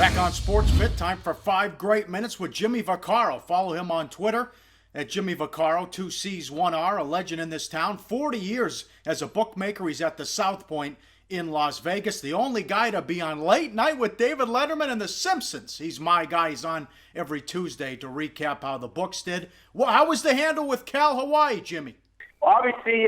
Back on Sports Fit, time for 5 great minutes with Jimmy Vaccaro. Follow him on Twitter at Jimmy Vaccaro, 2 C's, 1 R, a legend in this town. 40 years as a bookmaker. He's at the South Point in Las Vegas. The only guy to be on Late Night with David Letterman and The Simpsons. He's my guy. He's on every Tuesday to recap how the books did. Well, how was the handle with Cal Hawaii, Jimmy? Obviously,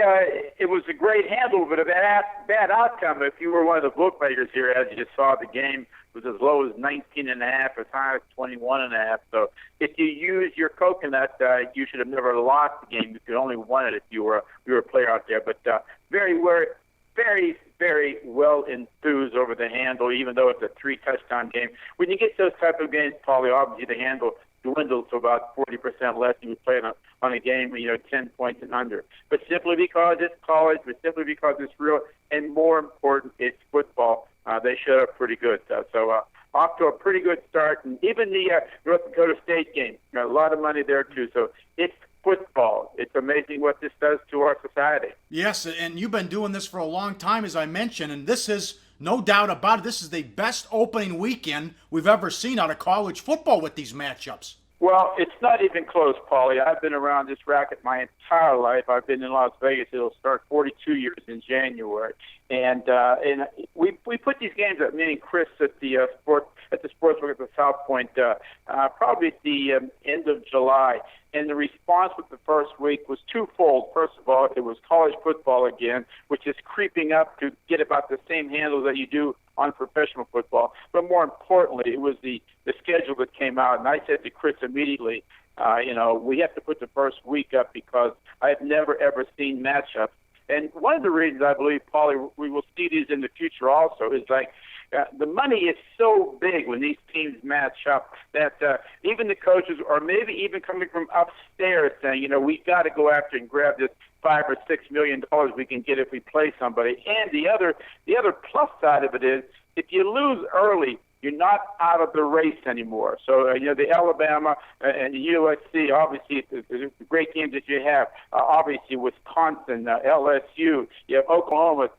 it was a great handle, but a bad outcome. If you were one of the bookmakers here, as you just saw, the game was as low as 19.5, as high as 21.5. So if you use your coconut, you should have never lost the game. You could only won it if you were a player out there. But very well enthused over the handle, even though it's a 3-touchdown game. When you get those type of games, Pauly, obviously the handle dwindles to about 40% less than you play on a game, 10 points and under. But simply because it's college, but simply because it's real, and more important, it's football, they showed up pretty good. So off to a pretty good start. And even the North Dakota State game, a lot of money there too. So it's football. It's amazing what this does to our society. Yes, and you've been doing this for a long time, as I mentioned, and this is, no doubt about it, this is the best opening weekend we've ever seen out of college football with these matchups. Well, it's not even close, Pauly. I've been around this racket my entire life. I've been in Las Vegas. It'll start 42 years in January, and we put these games up. Meaning Chris at the sportsbook at the South Point, probably at the end of July. And the response with the first week was twofold. First of all, it was college football again, which is creeping up to get about the same handle that you do on professional football. But more importantly, it was the schedule that came out. And I said to Chris immediately, we have to put the first week up because I've never, ever seen matchups. And one of the reasons I believe, Pauly, we will see these in the future also is the money is so big when these teams match up that even the coaches, or maybe even coming from upstairs, saying, we've got to go after and grab this $5 or $6 million we can get if we play somebody. And the other plus side of it is, if you lose early, you're not out of the race anymore. So, the Alabama and the USC, obviously, the great games that you have. Obviously, Wisconsin, LSU, you have Oklahoma,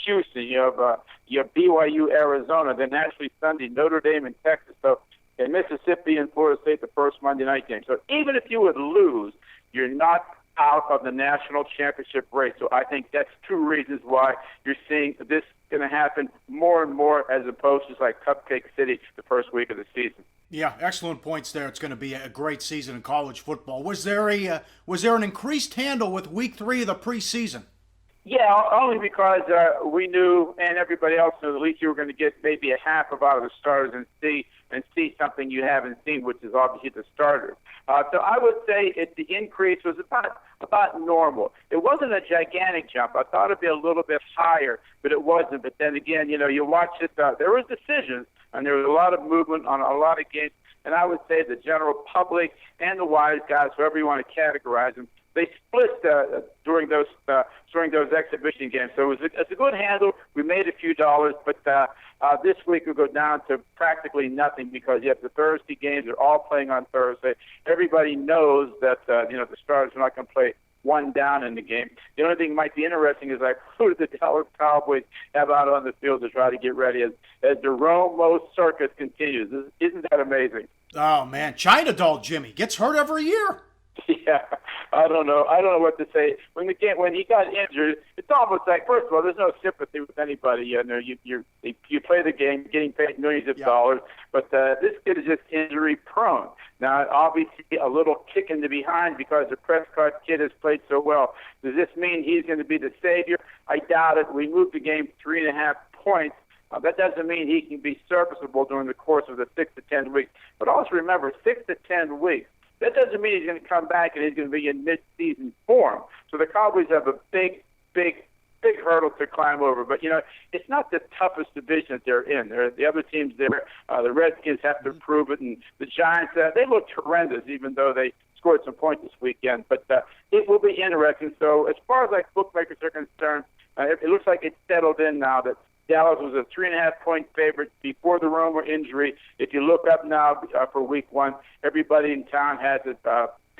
Houston, you have BYU, Arizona, then actually Sunday, Notre Dame and Texas. So, in Mississippi and Florida State, the first Monday night game. So, even if you would lose, you're not out of the national championship race. So I think that's 2 reasons why you're seeing this going to happen more and more, as opposed to like Cupcake City the first week of the season. Yeah, excellent points there. It's going to be a great season in college football. Was there an increased handle with week 3 of the preseason? Yeah, only because we knew, and everybody else knew, at least you were going to get maybe a half of out of the starters and see something you haven't seen, which is obviously the starters. So I would say the increase was about normal. It wasn't a gigantic jump. I thought it'd be a little bit higher, but it wasn't. But then again, you watch it. There was decisions, and there was a lot of movement on a lot of games. And I would say the general public and the wise guys, whoever you want to categorize them, they split during those exhibition games. So it's a good handle. We made a few dollars, but this week will go down to practically nothing because you have the Thursday games. They're all playing on Thursday. Everybody knows that the starters are not going to play one down in the game. The only thing that might be interesting is who did the Dallas Cowboys have out on the field to try to get ready as the Romo circus continues. Isn't that amazing? Oh man, China Doll Jimmy gets hurt every year. Yeah, I don't know what to say. When he got injured, it's almost like, first of all, there's no sympathy with anybody. You play the game, getting paid millions of dollars, but this kid is just injury prone. Now, obviously, a little kick in the behind because the Prescott kid has played so well. Does this mean he's going to be the savior? I doubt it. We moved the game 3.5 points. That doesn't mean he can be serviceable during the course of the 6 to 10 weeks. But also remember, 6 to 10 weeks. That doesn't mean he's going to come back and he's going to be in mid-season form. So the Cowboys have a big hurdle to climb over. But, it's not the toughest division that they're in. The other teams there, the Redskins have to prove it, and the Giants, they looked horrendous even though they scored some points this weekend. But it will be interesting. So as far as bookmakers are concerned, it looks like it's settled in now that Dallas was a 3.5-point favorite before the Romo injury. If you look up now for week 1, everybody in town has it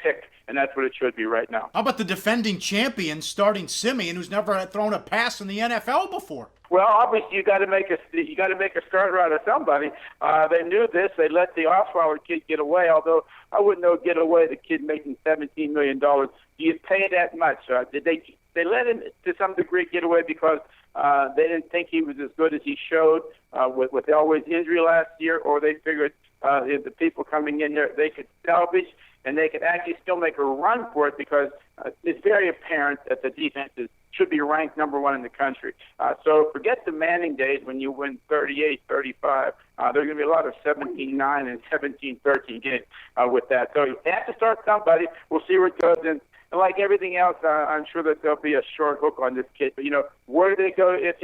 pick, and that's what it should be right now. How about the defending champion starting Simeon, who's never thrown a pass in the NFL before? Well, obviously you got to make a starter out of somebody. They knew this. They let the Osweiler kid get away. Although I wouldn't know get away. The kid making $17 million. Do you pay that much? Did they let him to some degree get away because they didn't think he was as good as he showed with Elway's injury last year, or they figured if the people coming in there they could salvage and they could actually still make a run for it because it's very apparent that the defenses should be ranked number one in the country. So forget the Manning days when you win 38-35. There's going to be a lot of 17-9 and 17-13 games with that. So you have to start somebody. We'll see where it goes. And like everything else, I'm sure that there'll be a short hook on this kid. But, where do they go if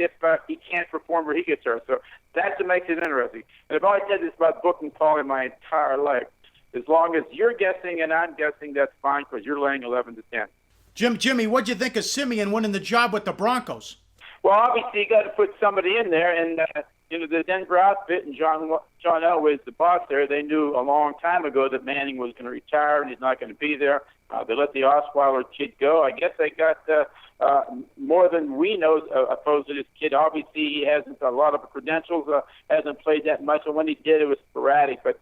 he can't perform or he gets hurt? So that's what makes it interesting. And I've always said this about booking Pauly my entire life. As long as you're guessing and I'm guessing, that's fine because you're laying 11-10. Jimmy, what'd you think of Simeon winning the job with the Broncos? Well, obviously you got to put somebody in there, and the Denver outfit and John Elway is the boss there. They knew a long time ago that Manning was going to retire and he's not going to be there. They let the Osweiler kid go. I guess they got more than we know opposed to this kid. Obviously, he hasn't a lot of credentials, hasn't played that much, and when he did, it was sporadic. But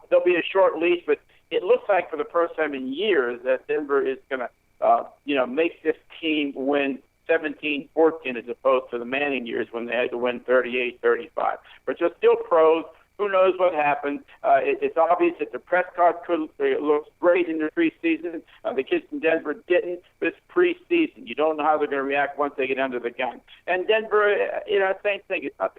there'll be a short leash. But it looks like for the first time in years that Denver is going to make this team win 17-14 as opposed to the Manning years when they had to win 38-35. But they're still pros. Who knows what happened? It's obvious that the Prescott looks great in the preseason. The kids from Denver didn't, but it's preseason. You don't know how they're going to react once they get under the gun. And Denver, same thing. It's not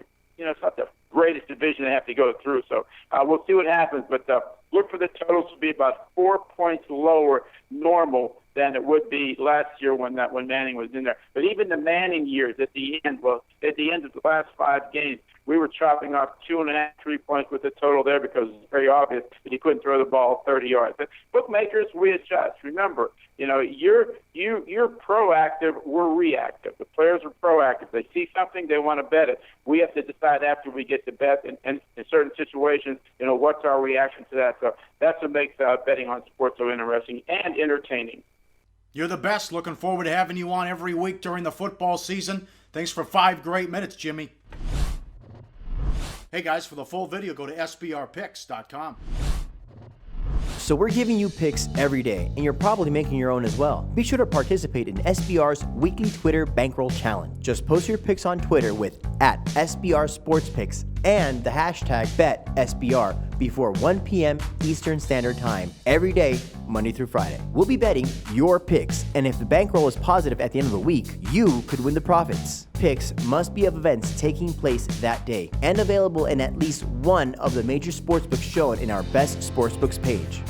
the greatest division they have to go through. So we'll see what happens. But look for the totals to be about 4 points lower normal than it would be last year when Manning was in there. But even the Manning years at the end of the last 5 games, we were chopping off 2.5, 3 points with the total there because it's very obvious that he couldn't throw the ball 30 yards. But bookmakers, we adjust. Remember, you're proactive, we're reactive. The players are proactive. They see something, they want to bet it. We have to decide after we get to bet, and in certain situations, what's our reaction to that. So that's what makes betting on sports so interesting and entertaining. You're the best. Looking forward to having you on every week during the football season. Thanks for 5 great minutes, Jimmy. Hey guys, for the full video, go to sbrpicks.com. So we're giving you picks every day, and you're probably making your own as well. Be sure to participate in SBR's weekly Twitter Bankroll Challenge. Just post your picks on Twitter with @SBRSportsPicks and the hashtag BetSBR before 1 p.m. Eastern Standard Time every day, Monday through Friday. We'll be betting your picks, and if the bankroll is positive at the end of the week, you could win the profits. Picks must be of events taking place that day and available in at least one of the major sportsbooks shown in our Best Sportsbooks page.